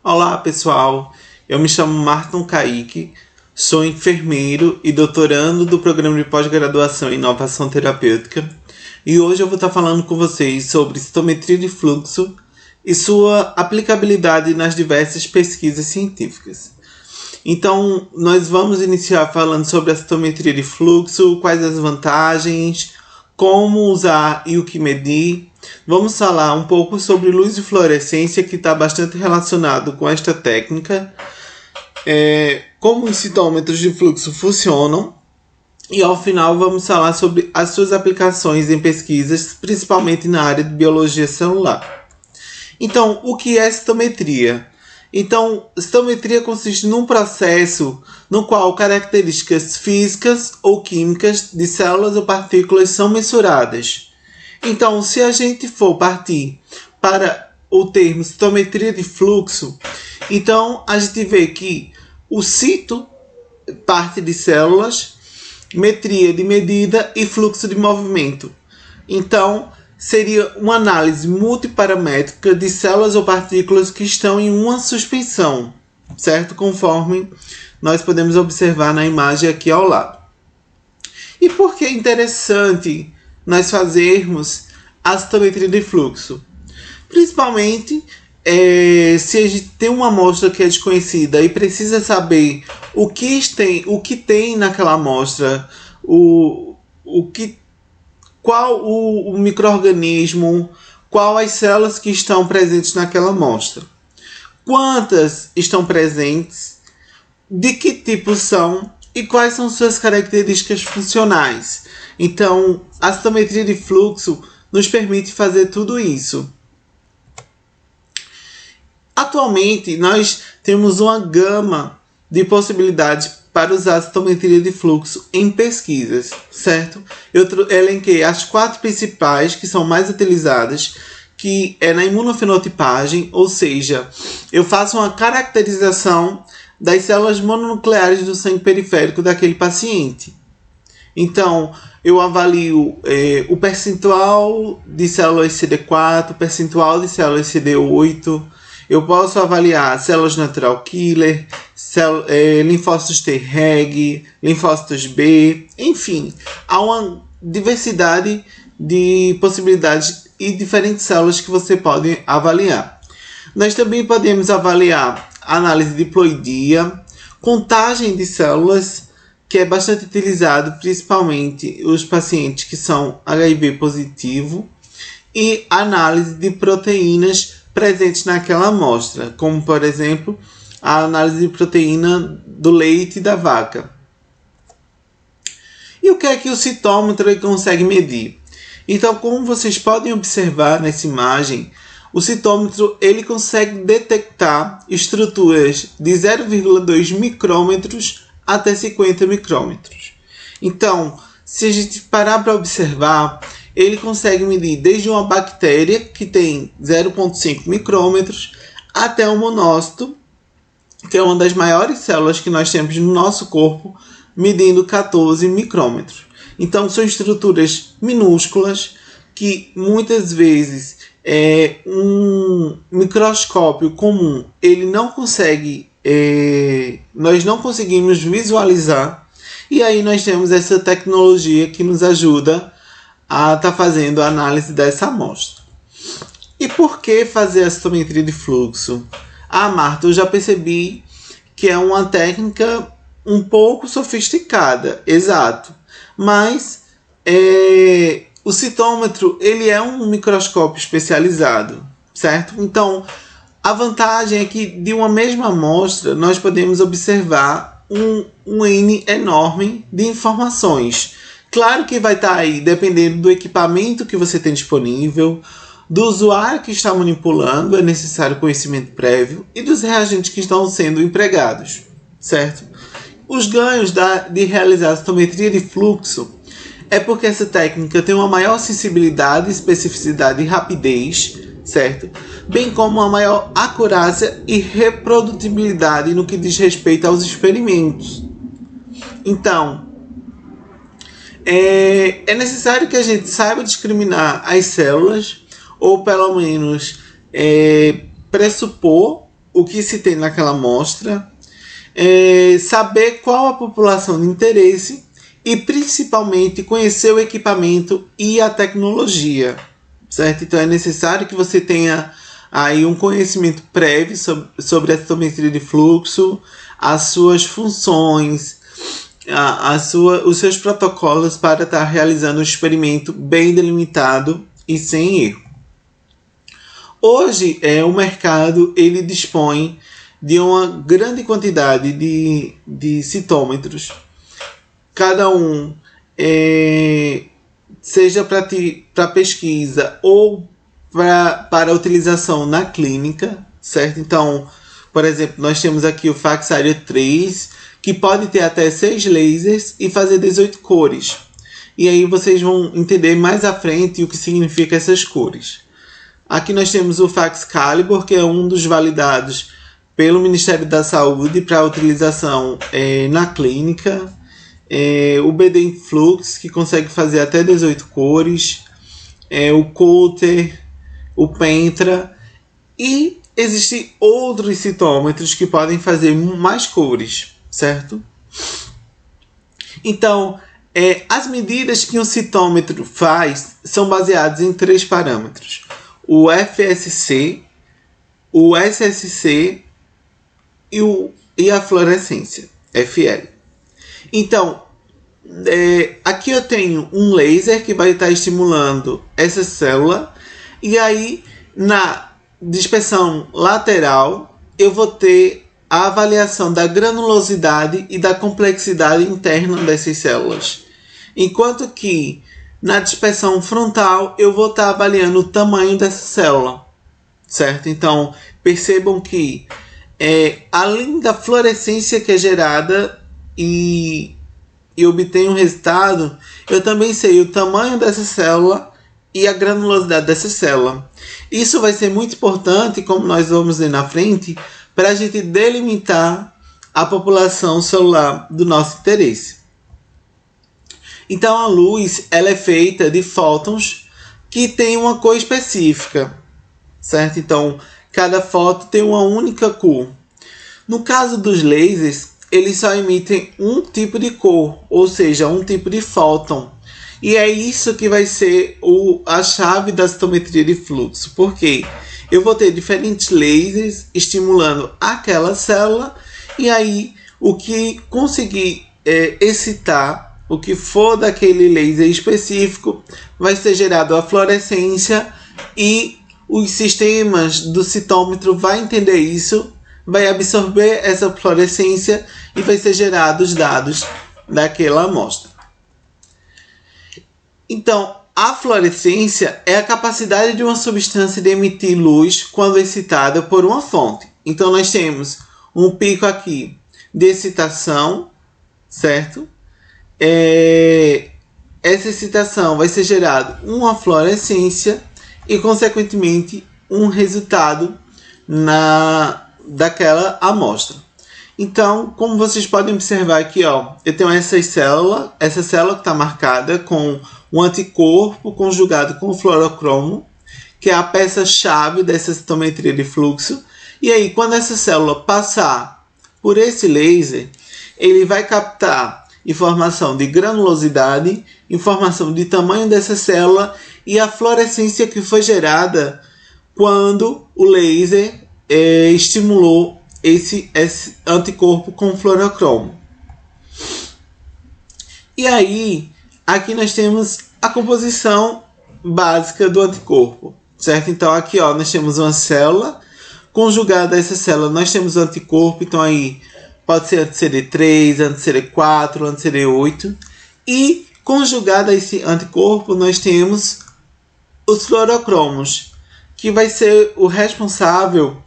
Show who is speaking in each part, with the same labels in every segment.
Speaker 1: Olá pessoal, eu me chamo Marton Kaique, sou enfermeiro e doutorando do programa de pós-graduação em inovação terapêutica e hoje eu vou estar falando com vocês sobre citometria de fluxo e sua aplicabilidade nas diversas pesquisas científicas. Então, nós vamos iniciar falando sobre a citometria de fluxo, quais as vantagens, como usar e o que medir. Vamos falar um pouco sobre luz e fluorescência, que está bastante relacionado com esta técnica, como os citômetros de fluxo funcionam, e ao final vamos falar sobre as suas aplicações em pesquisas, principalmente na área de biologia celular. Então, o que é citometria? Então, citometria consiste num processo no qual características físicas ou químicas de células ou partículas são mensuradas. Então, se a gente for partir para o termo citometria de fluxo, então a gente vê que o cito parte de células, metria de medida e fluxo de movimento. Então, seria uma análise multiparamétrica de células ou partículas que estão em uma suspensão, certo? Conforme nós podemos observar na imagem aqui ao lado. E por que é interessante nós fazermos a citometria de fluxo? Principalmente se a gente tem uma amostra que é desconhecida e precisa saber o que tem naquela amostra, qual o micro-organismo, qual as células que estão presentes naquela amostra, quantas estão presentes, de que tipo são e quais são suas características funcionais. Então, a citometria de fluxo nos permite fazer tudo isso. Atualmente, nós temos uma gama de possibilidades para usar a citometria de fluxo em pesquisas, certo? Eu elenquei as 4 principais que são mais utilizadas, que é na imunofenotipagem, ou seja, eu faço uma caracterização das células mononucleares do sangue periférico daquele paciente. Então, eu avalio o percentual de células CD4, percentual de células CD8, eu posso avaliar células natural killer, linfócitos Treg, linfócitos B, enfim, há uma diversidade de possibilidades e diferentes células que você pode avaliar. Nós também podemos avaliar análise de diploidia, contagem de células, que é bastante utilizado principalmente os pacientes que são HIV positivo, e análise de proteínas presentes naquela amostra, como por exemplo a análise de proteína do leite da vaca. E o que é que o citômetro consegue medir? Então, como vocês podem observar nessa imagem, o citômetro ele consegue detectar estruturas de 0,2 micrômetros até 50 micrômetros. Então, se a gente parar para observar, ele consegue medir desde uma bactéria, que tem 0,5 micrômetros, até um monócito, que é uma das maiores células que nós temos no nosso corpo, medindo 14 micrômetros. Então, são estruturas minúsculas que muitas vezes um microscópio comum ele não consegue, nós não conseguimos visualizar, e aí nós temos essa tecnologia que nos ajuda a estar fazendo a análise dessa amostra. E por que fazer a citometria de fluxo? Marta, eu já percebi que é uma técnica um pouco sofisticada, exato, mas o citômetro ele é um microscópio especializado, certo? Então, a vantagem é que de uma mesma amostra nós podemos observar um N enorme de informações. Claro que vai estar aí dependendo do equipamento que você tem disponível, do usuário que está manipulando, é necessário conhecimento prévio, e dos reagentes que estão sendo empregados, certo? Os ganhos de realizar a citometria de fluxo é porque essa técnica tem uma maior sensibilidade, especificidade e rapidez, certo? Bem como uma maior acurácia e reprodutibilidade no que diz respeito aos experimentos. Então, é necessário que a gente saiba discriminar as células, ou pelo menos pressupor o que se tem naquela amostra, saber qual a população de interesse e principalmente conhecer o equipamento e a tecnologia, certo? Então é necessário que você tenha aí um conhecimento prévio sobre a citometria de fluxo, as suas funções, os seus protocolos para estar realizando um experimento bem delimitado e sem erro. Hoje, o mercado ele dispõe de uma grande quantidade de citômetros. Cada um, seja para pesquisa ou para utilização na clínica, certo? Então, por exemplo, nós temos aqui o Faxaria 3, que pode ter até 6 lasers e fazer 18 cores. E aí vocês vão entender mais à frente o que significa essas cores. Aqui nós temos o Faxcalibur, que é um dos validados pelo Ministério da Saúde para utilização na clínica. O BD Influx, que consegue fazer até 18 cores. O Coulter, o Pentra. E existem outros citômetros que podem fazer mais cores, certo? Então, as medidas que um citômetro faz são baseadas em 3 parâmetros. O FSC, o SSC e a fluorescência, FL. Então, aqui eu tenho um laser que vai estar estimulando essa célula, e aí na dispersão lateral eu vou ter a avaliação da granulosidade e da complexidade interna dessas células. Enquanto que na dispersão frontal eu vou estar avaliando o tamanho dessa célula, certo? Então percebam que além da fluorescência que é gerada e obtenho um resultado, eu também sei o tamanho dessa célula e a granulosidade dessa célula. Isso vai ser muito importante, como nós vamos ver na frente, para a gente delimitar a população celular do nosso interesse. Então a luz ela é feita de fótons que tem uma cor específica, certo? Então cada fóton tem uma única cor. No caso dos lasers, eles só emitem um tipo de cor, ou seja, um tipo de fóton. E é isso que vai ser a chave da citometria de fluxo. Porque eu vou ter diferentes lasers estimulando aquela célula, e aí o que conseguir excitar, o que for daquele laser específico, vai ser gerado a fluorescência, e os sistemas do citômetro vai entender isso, vai absorver essa fluorescência e vai ser gerados os dados daquela amostra. Então, a fluorescência é a capacidade de uma substância de emitir luz quando excitada por uma fonte. Então, nós temos um pico aqui de excitação, certo? Essa excitação vai ser gerada uma fluorescência e, consequentemente, um resultado daquela amostra. Então, como vocês podem observar aqui, eu tenho essa célula que está marcada com um anticorpo conjugado com o fluorocromo, que é a peça-chave dessa citometria de fluxo. E aí, quando essa célula passar por esse laser, ele vai captar informação de granulosidade, informação de tamanho dessa célula e a fluorescência que foi gerada quando o laser estimulou esse anticorpo com fluorocromo. E aí, aqui nós temos a composição básica do anticorpo, certo? Então aqui nós temos uma célula, conjugada a essa célula nós temos o anticorpo, então aí pode ser anti-CD3, anti-CD4, anti-CD8, e conjugado a esse anticorpo nós temos os fluorocromos, que vai ser o responsável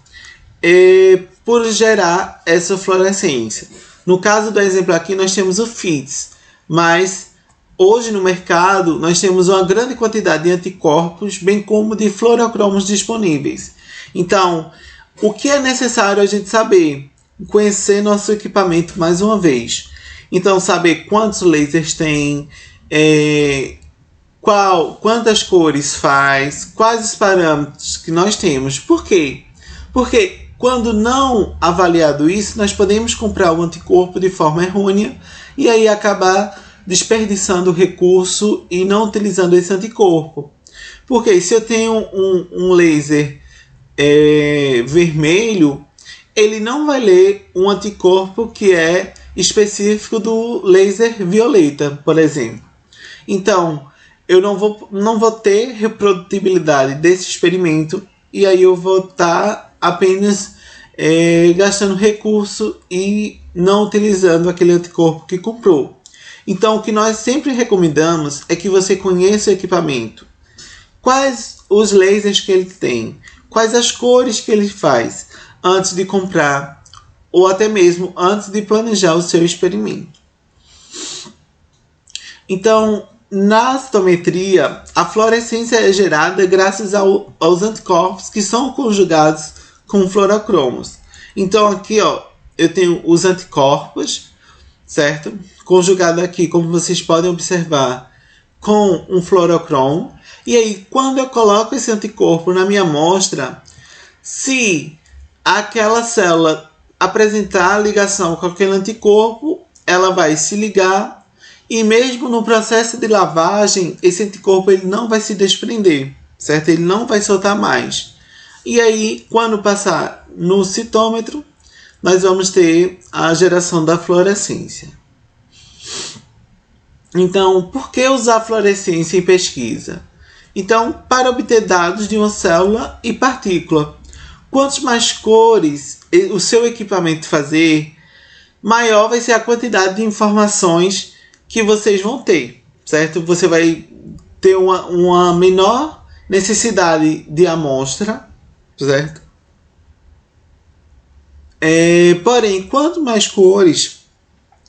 Speaker 1: por gerar essa fluorescência. No caso do exemplo aqui nós temos o FITS, mas hoje no mercado nós temos uma grande quantidade de anticorpos, bem como de fluorocromos disponíveis. Então, o que é necessário a gente saber? Conhecer nosso equipamento mais uma vez. Então, saber quantos lasers tem, quantas cores faz, quais os parâmetros que nós temos. Por quê? Porque Quando não avaliado isso, nós podemos comprar o anticorpo de forma errônea e aí acabar desperdiçando o recurso e não utilizando esse anticorpo. Porque se eu tenho um laser vermelho, ele não vai ler um anticorpo que é específico do laser violeta, por exemplo. Então, eu não vou ter reprodutibilidade desse experimento e aí eu vou estar apenas gastando recurso e não utilizando aquele anticorpo que comprou. Então, o que nós sempre recomendamos é que você conheça o equipamento. Quais os lasers que ele tem, quais as cores que ele faz antes de comprar ou até mesmo antes de planejar o seu experimento. Então, na citometria, a fluorescência é gerada graças aos anticorpos que são conjugados com fluorocromos. Então aqui eu tenho os anticorpos, certo? Conjugado aqui, como vocês podem observar, com um fluorocromo. E aí, quando eu coloco esse anticorpo na minha amostra, se aquela célula apresentar ligação com aquele anticorpo, ela vai se ligar e mesmo no processo de lavagem, esse anticorpo ele não vai se desprender, certo? Ele não vai soltar mais. E aí, quando passar no citômetro, nós vamos ter a geração da fluorescência. Então, por que usar fluorescência em pesquisa? Então, para obter dados de uma célula e partícula. Quanto mais cores o seu equipamento fazer, maior vai ser a quantidade de informações que vocês vão ter, certo? Você vai ter uma menor necessidade de amostra, certo? Porém, quanto mais cores,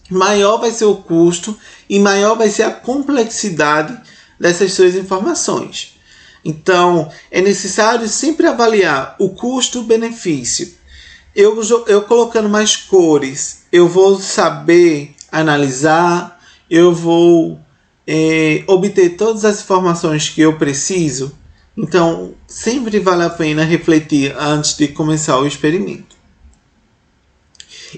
Speaker 1: maior vai ser o custo e maior vai ser a complexidade dessas suas informações. Então, é necessário sempre avaliar o custo-benefício. Eu colocando mais cores, eu vou saber analisar, eu vou obter todas as informações que eu preciso. Então, sempre vale a pena refletir antes de começar o experimento.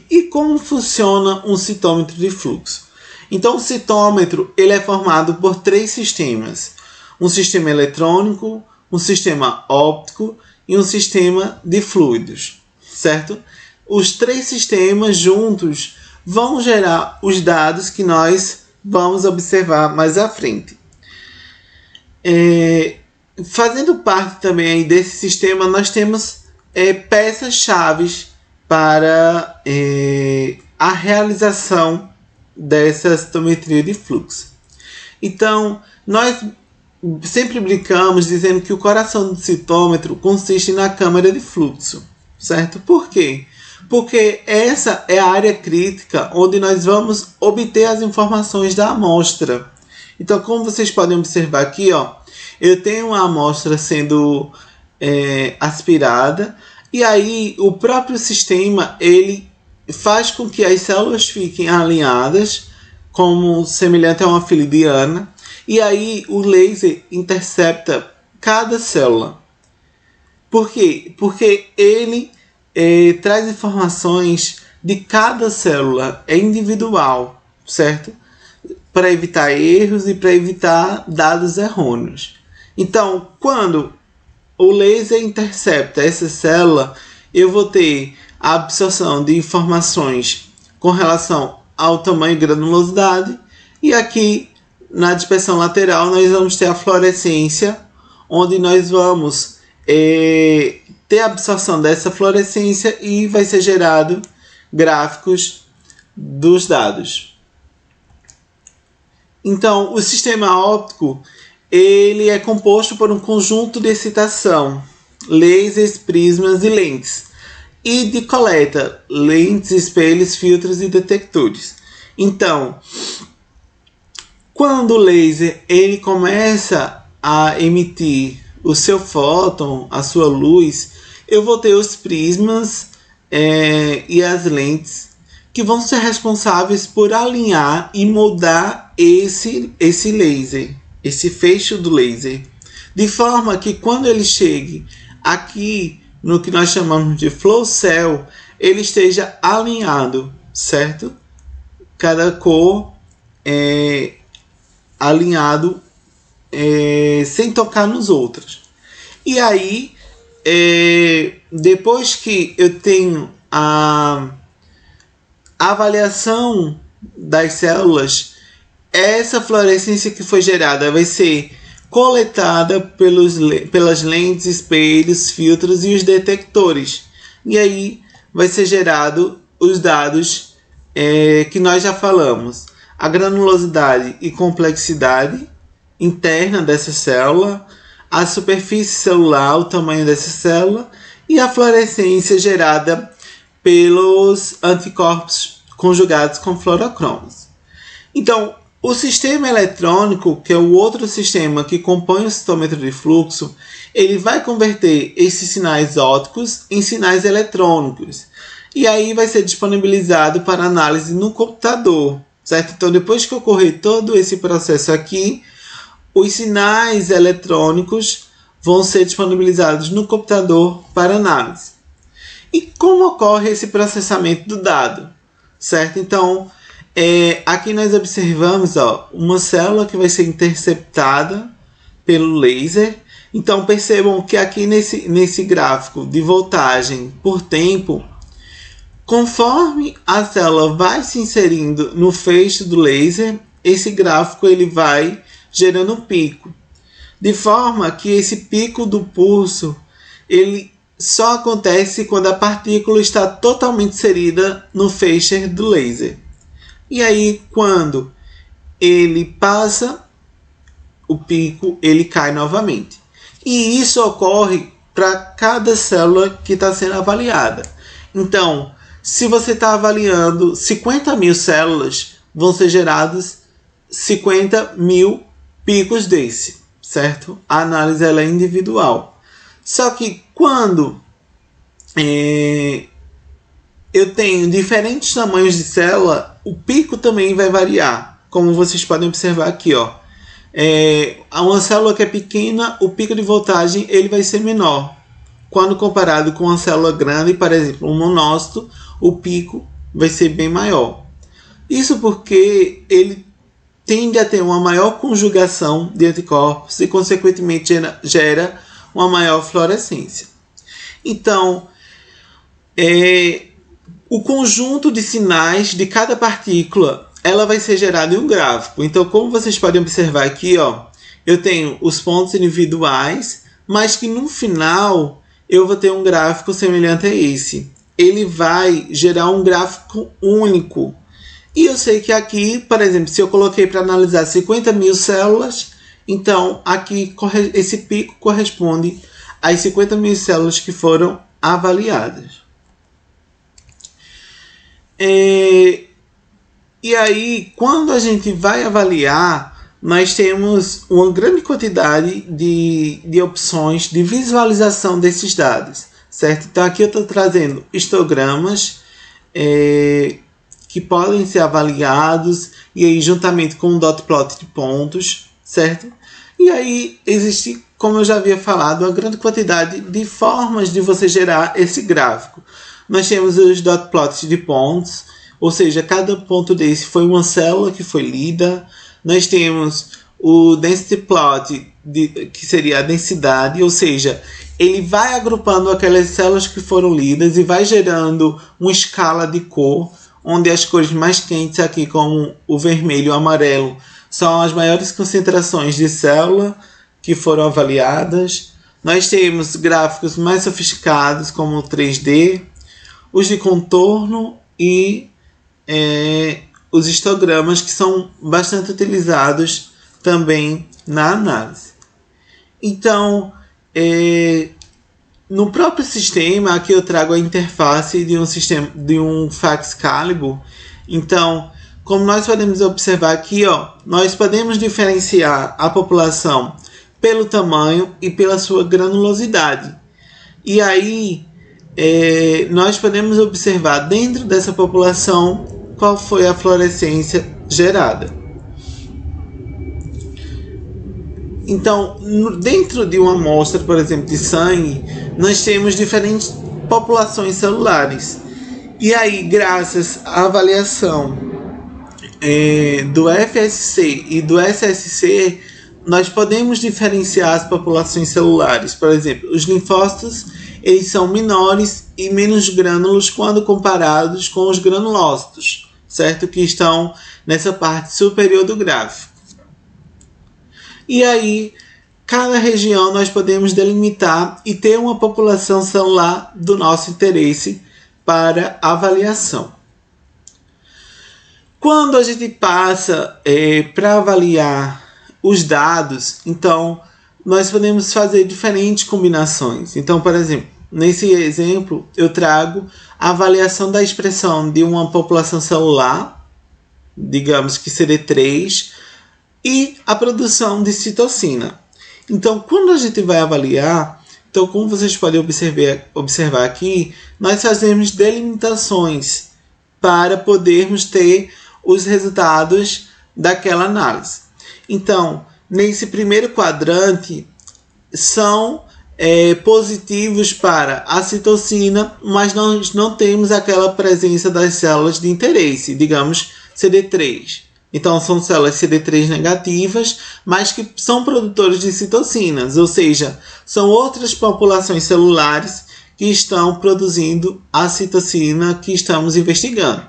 Speaker 1: E como funciona um citômetro de fluxo? Então, o citômetro ele é formado por 3 sistemas. Um sistema eletrônico, um sistema óptico e um sistema de fluidos, certo? Os 3 sistemas juntos vão gerar os dados que nós vamos observar mais à frente. Fazendo parte também desse sistema, nós temos peças-chave para a realização dessa citometria de fluxo. Então, nós sempre brincamos dizendo que o coração do citômetro consiste na câmara de fluxo, certo? Por quê? Porque essa é a área crítica onde nós vamos obter as informações da amostra. Então, como vocês podem observar aqui, eu tenho uma amostra sendo aspirada e aí o próprio sistema ele faz com que as células fiquem alinhadas, como semelhante a uma fila indiana. E aí o laser intercepta cada célula. Por quê? Porque ele traz informações de cada célula, é individual, certo? Para evitar erros e para evitar dados errôneos. Então, quando o laser intercepta essa célula, eu vou ter a absorção de informações com relação ao tamanho e granulosidade. E aqui, na dispersão lateral, nós vamos ter a fluorescência, onde nós vamos ter a absorção dessa fluorescência e vai ser gerado gráficos dos dados. Então, o sistema óptico ele é composto por um conjunto de excitação, lasers, prismas e lentes, e de coleta, lentes, espelhos, filtros e detectores. Então, quando o laser ele começa a emitir o seu fóton, a sua luz, eu vou ter os prismas e as lentes que vão ser responsáveis por alinhar e moldar esse laser, esse feixe do laser, de forma que quando ele chegue aqui no que nós chamamos de flow cell, ele esteja alinhado, certo? Cada cor é alinhado sem tocar nos outros. E aí, depois que eu tenho a avaliação das células, essa fluorescência que foi gerada vai ser coletada pelas lentes, espelhos, filtros e os detectores. E aí vai ser gerado os dados que nós já falamos. A granulosidade e complexidade interna dessa célula, a superfície celular, o tamanho dessa célula e a fluorescência gerada pelos anticorpos conjugados com fluorocromos. Então, o sistema eletrônico, que é o outro sistema que compõe o citômetro de fluxo, ele vai converter esses sinais ópticos em sinais eletrônicos. E aí vai ser disponibilizado para análise no computador, certo? Então, depois que ocorrer todo esse processo aqui, os sinais eletrônicos vão ser disponibilizados no computador para análise. E como ocorre esse processamento do dado, certo? Então, aqui nós observamos uma célula que vai ser interceptada pelo laser. Então, percebam que aqui nesse gráfico de voltagem por tempo, conforme a célula vai se inserindo no feixe do laser, esse gráfico ele vai gerando um pico. De forma que esse pico do pulso ele só acontece quando a partícula está totalmente inserida no feixe do laser. E aí, quando ele passa o pico, ele cai novamente. E isso ocorre para cada célula que está sendo avaliada. Então, se você está avaliando 50 mil células, vão ser gerados 50 mil picos desse, certo? A análise ela é individual. Só que quando eu tenho diferentes tamanhos de célula, o pico também vai variar. Como vocês podem observar aqui, uma célula que é pequena, o pico de voltagem ele vai ser menor. Quando comparado com uma célula grande, por exemplo, um monócito, o pico vai ser bem maior. Isso porque ele tende a ter uma maior conjugação de anticorpos e, consequentemente, gera uma maior fluorescência. Então, o conjunto de sinais de cada partícula ela vai ser gerada em um gráfico. Então, como vocês podem observar aqui, eu tenho os pontos individuais, mas que no final eu vou ter um gráfico semelhante a esse. Ele vai gerar um gráfico único. E eu sei que aqui, por exemplo, se eu coloquei para analisar 50 mil células, então aqui esse pico corresponde às 50 mil células que foram avaliadas. E aí, quando a gente vai avaliar, nós temos uma grande quantidade de opções de visualização desses dados, certo? Então aqui eu estou trazendo histogramas que podem ser avaliados, e aí juntamente com um dot plot de pontos, certo? E aí existe, como eu já havia falado, uma grande quantidade de formas de você gerar esse gráfico. Nós temos os dot plots de pontos, ou seja, cada ponto desse foi uma célula que foi lida. Nós temos o density plot, que seria a densidade, ou seja, ele vai agrupando aquelas células que foram lidas e vai gerando uma escala de cor, onde as cores mais quentes aqui, como o vermelho e o amarelo, são as maiores concentrações de célula que foram avaliadas. Nós temos gráficos mais sofisticados, como o 3D, os de contorno e os histogramas, que são bastante utilizados também na análise. Então, no próprio sistema, aqui eu trago a interface de um Faxcalibur. Então, como nós podemos observar aqui, nós podemos diferenciar a população pelo tamanho e pela sua granulosidade. E aí, nós podemos observar dentro dessa população qual foi a fluorescência gerada. Então, dentro de uma amostra, por exemplo, de sangue, nós temos diferentes populações celulares. E aí, graças à avaliação do FSC e do SSC, nós podemos diferenciar as populações celulares. Por exemplo, os linfócitos, eles são menores e menos grânulos quando comparados com os granulócitos, certo? Que estão nessa parte superior do gráfico. E aí, cada região nós podemos delimitar e ter uma população celular do nosso interesse para avaliação. Quando a gente passa para avaliar os dados, então nós podemos fazer diferentes combinações. Então, por exemplo, nesse exemplo eu trago a avaliação da expressão de uma população celular, digamos que CD3, e a produção de citocina. Então, quando a gente vai avaliar, então, como vocês podem observar aqui, nós fazemos delimitações para podermos ter os resultados daquela análise. Então, nesse primeiro quadrante, são positivos para a citocina, mas nós não temos aquela presença das células de interesse, digamos CD3. Então, são células CD3 negativas, mas que são produtores de citocinas, ou seja, são outras populações celulares que estão produzindo a citocina que estamos investigando.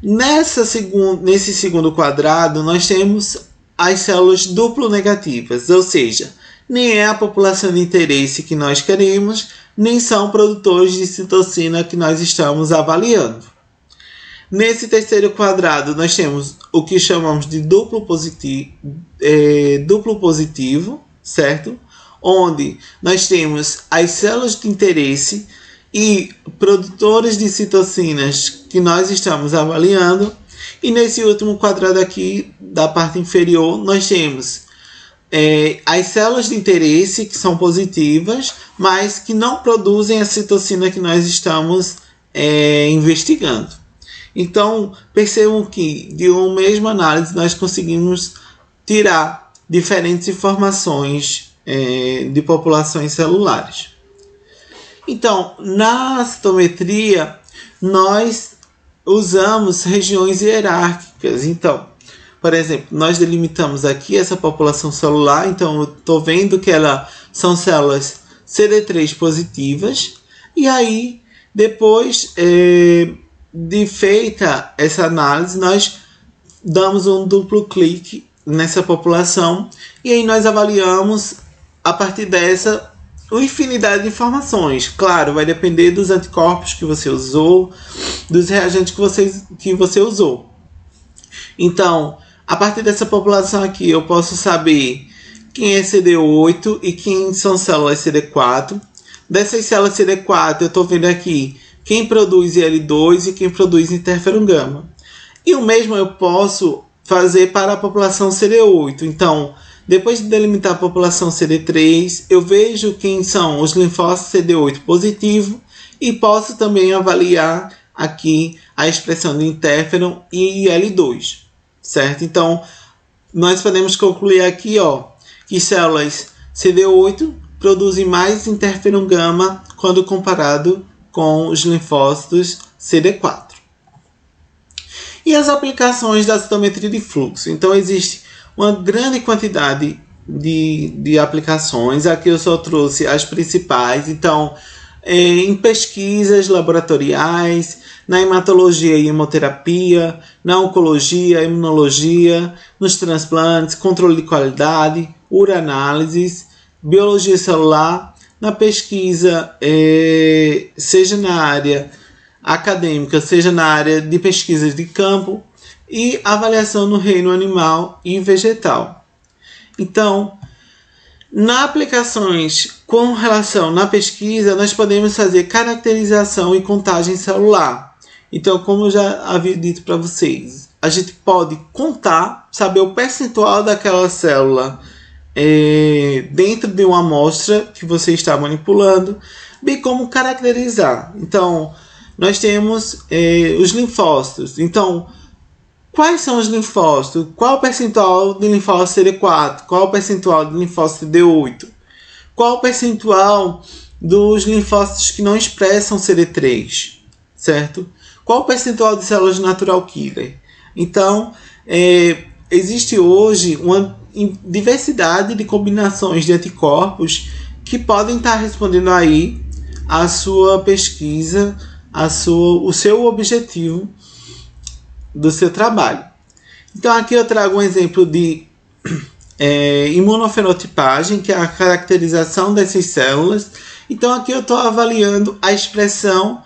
Speaker 1: Nesse segundo quadrado, nós temos as células duplo negativas, ou seja, nem é a população de interesse que nós queremos, nem são produtores de citocina que nós estamos avaliando. Nesse terceiro quadrado, nós temos o que chamamos de duplo positivo, certo? Onde nós temos as células de interesse e produtores de citocinas que nós estamos avaliando. E nesse último quadrado aqui, da parte inferior, nós temos as células de interesse que são positivas, mas que não produzem a citocina que nós estamos investigando. Então, percebam que de uma mesma análise nós conseguimos tirar diferentes informações de populações celulares. Então, na citometria, nós usamos regiões hierárquicas. Então, por exemplo, nós delimitamos aqui essa população celular. Então, eu estou vendo que são células CD3 positivas. E aí, depois de feita essa análise, nós damos um duplo clique nessa população e aí nós avaliamos a partir dessa uma infinidade de informações. Claro, vai depender dos anticorpos que você usou, dos reagentes que você usou. Então, a partir dessa população aqui, eu posso saber quem é CD8 e quem são células CD4. Dessas células CD4, eu estou vendo aqui quem produz IL2 e quem produz interferon gama. E o mesmo eu posso fazer para a população CD8. Então, depois de delimitar a população CD3, eu vejo quem são os linfócitos CD8 positivo e posso também avaliar aqui a expressão de interferon e IL2, certo? Então, nós podemos concluir aqui que células CD8 produzem mais interferon gama quando comparado com os linfócitos CD4. E as aplicações da citometria de fluxo? Então, existe uma grande quantidade de aplicações. Aqui eu só trouxe as principais. Então, em pesquisas laboratoriais, na hematologia e hemoterapia, na oncologia, imunologia, nos transplantes, controle de qualidade, uranálises, biologia celular, na pesquisa, seja na área acadêmica, seja na área de pesquisas de campo e avaliação no reino animal e vegetal. Então, nas aplicações com relação na pesquisa, nós podemos fazer caracterização e contagem celular. Então, como eu já havia dito para vocês, a gente pode contar, saber o percentual daquela célula dentro de uma amostra que você está manipulando, bem como caracterizar. Então, nós temos os linfócitos. Então, quais são os linfócitos, qual o percentual de linfócito CD4, qual o percentual de linfócito CD8, qual o percentual dos linfócitos que não expressam CD3, certo? Qual o percentual de células natural killer? Então, existe hoje uma diversidade de combinações de anticorpos que podem estar respondendo aí a sua pesquisa, o seu objetivo do seu trabalho. Então aqui eu trago um exemplo de imunofenotipagem, que é a caracterização dessas células. Então aqui eu estou avaliando a expressão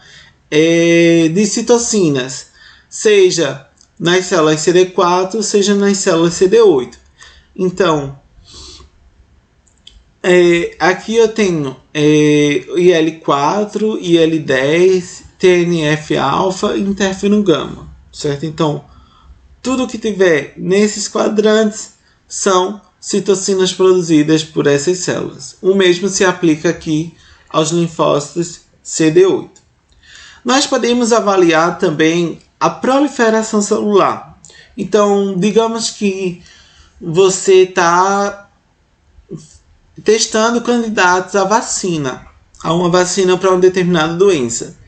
Speaker 1: de citocinas, seja nas células CD4, seja nas células CD8. Então, aqui eu tenho IL4, IL10, TNF-alfa e interferon-gama, certo? Então, tudo que tiver nesses quadrantes são citocinas produzidas por essas células. O mesmo se aplica aqui aos linfócitos CD8. Nós podemos avaliar também a proliferação celular. Então, digamos que você está testando candidatos à vacina, a uma vacina para uma determinada doença.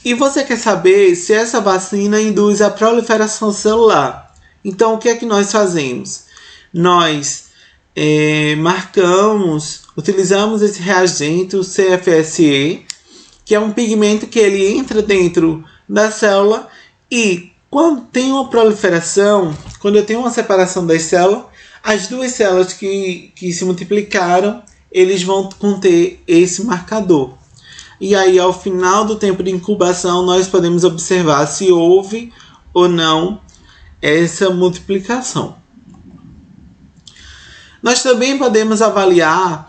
Speaker 1: E você quer saber se essa vacina induz a proliferação celular. Então, o que é que nós fazemos? Nós utilizamos esse reagente, o CFSE, que é um pigmento que ele entra dentro da célula e quando tem uma proliferação, quando eu tenho uma separação das células, as duas células que se multiplicaram, eles vão conter esse marcador. E aí, ao final do tempo de incubação, nós podemos observar se houve ou não essa multiplicação. Nós também podemos avaliar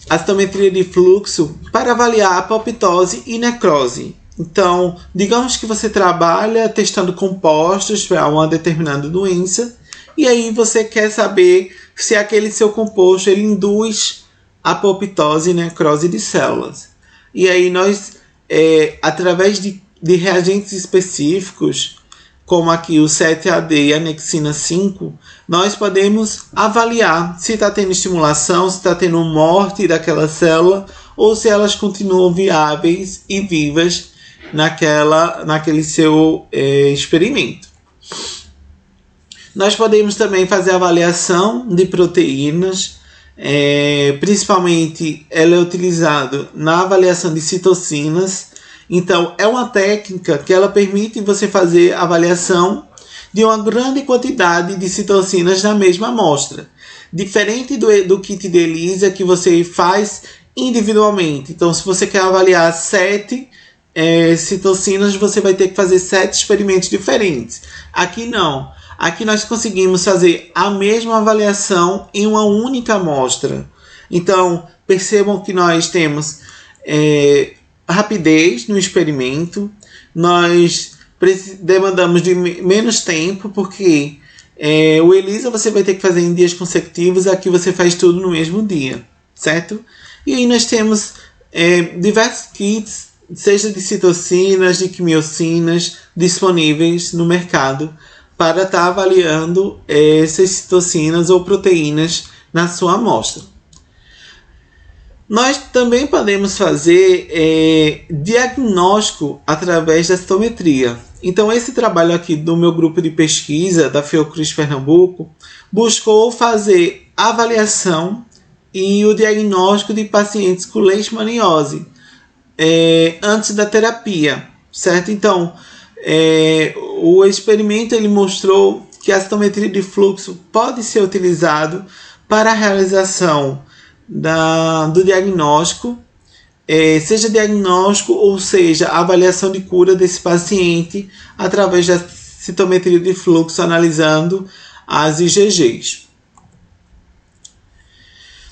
Speaker 1: a citometria de fluxo para avaliar a apoptose e necrose. Então, digamos que você trabalha testando compostos para uma determinada doença e aí você quer saber se aquele seu composto ele induz apoptose e necrose de células. E aí nós, através de reagentes específicos, como aqui o 7-AD e a anexina 5, nós podemos avaliar se está tendo estimulação, se está tendo morte daquela célula ou se elas continuam viáveis e vivas naquele seu experimento. Nós podemos também fazer avaliação de proteínas, principalmente ela é utilizada na avaliação de citocinas. Então, é uma técnica que ela permite você fazer avaliação de uma grande quantidade de citocinas na mesma amostra. Diferente do kit de ELISA que você faz individualmente. Então, se você quer avaliar 7 citocinas, você vai ter que fazer 7 experimentos diferentes. Aqui não. Aqui nós conseguimos fazer a mesma avaliação em uma única amostra. Então, percebam que nós temos rapidez no experimento, nós demandamos de menos tempo, porque o ELISA você vai ter que fazer em dias consecutivos, aqui você faz tudo no mesmo dia, certo? E aí nós temos diversos kits, seja de citocinas, de quimiocinas, disponíveis no mercado, para estar avaliando essas citocinas ou proteínas na sua amostra. Nós também podemos fazer diagnóstico através da citometria. Então, esse trabalho aqui do meu grupo de pesquisa da Fiocruz Pernambuco buscou fazer avaliação e o diagnóstico de pacientes com leishmaniose antes da terapia, certo? Então, o experimento ele mostrou que a citometria de fluxo pode ser utilizado para a realização do diagnóstico, seja diagnóstico ou seja avaliação de cura desse paciente através da citometria de fluxo analisando as IgGs.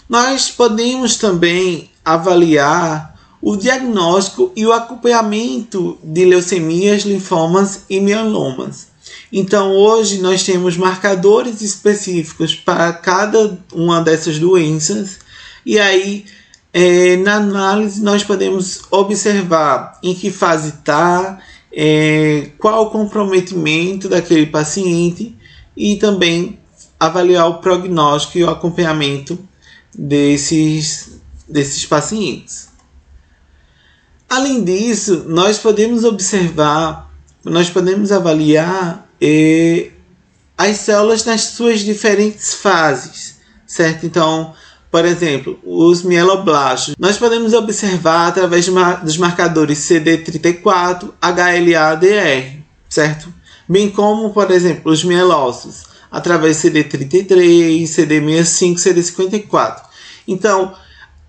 Speaker 1: Nós podemos também avaliar o diagnóstico e o acompanhamento de leucemias, linfomas e mielomas. Então, hoje nós temos marcadores específicos para cada uma dessas doenças. E aí, na análise, nós podemos observar em que fase está, qual o comprometimento daquele paciente e também avaliar o prognóstico e o acompanhamento desses pacientes. Além disso, nós podemos avaliar as células nas suas diferentes fases, certo? Então, por exemplo, os mieloblastos, nós podemos observar através dos marcadores CD34, HLA-DR, certo? Bem como, por exemplo, os mielócitos, através de CD33, CD65, CD54. Então,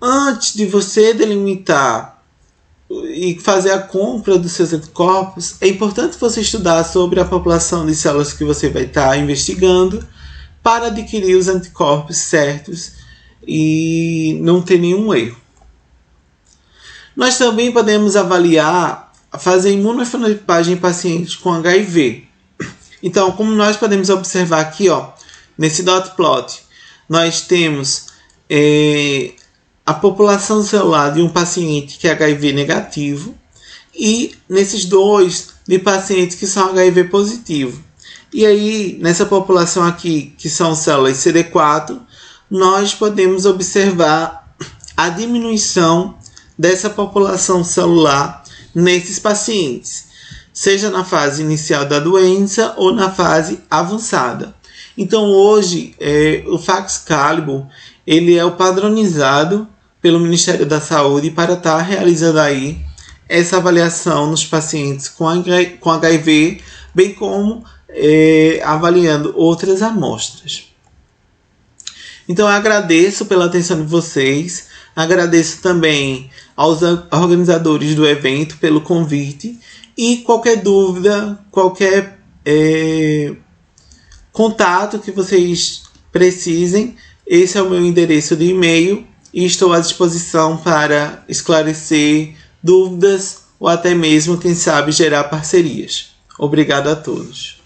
Speaker 1: antes de você delimitar e fazer a compra dos seus anticorpos, é importante você estudar sobre a população de células que você vai estar investigando para adquirir os anticorpos certos e não ter nenhum erro. Nós também podemos fazer imunofenotipagem em pacientes com HIV. Então, como nós podemos observar aqui, nesse dot plot, nós temos a população celular de um paciente que é HIV negativo e nesses dois de pacientes que são HIV positivo. E aí, nessa população aqui, que são células CD4, nós podemos observar a diminuição dessa população celular nesses pacientes, seja na fase inicial da doença ou na fase avançada. Então, hoje, o Faxcalibur ele é o padronizado pelo Ministério da Saúde para estar realizando aí essa avaliação nos pacientes com HIV, bem como avaliando outras amostras. Então, eu agradeço pela atenção de vocês, agradeço também aos organizadores do evento pelo convite e qualquer dúvida, qualquer contato que vocês precisem, esse é o meu endereço de e-mail e estou à disposição para esclarecer dúvidas ou até mesmo, quem sabe, gerar parcerias. Obrigado a todos.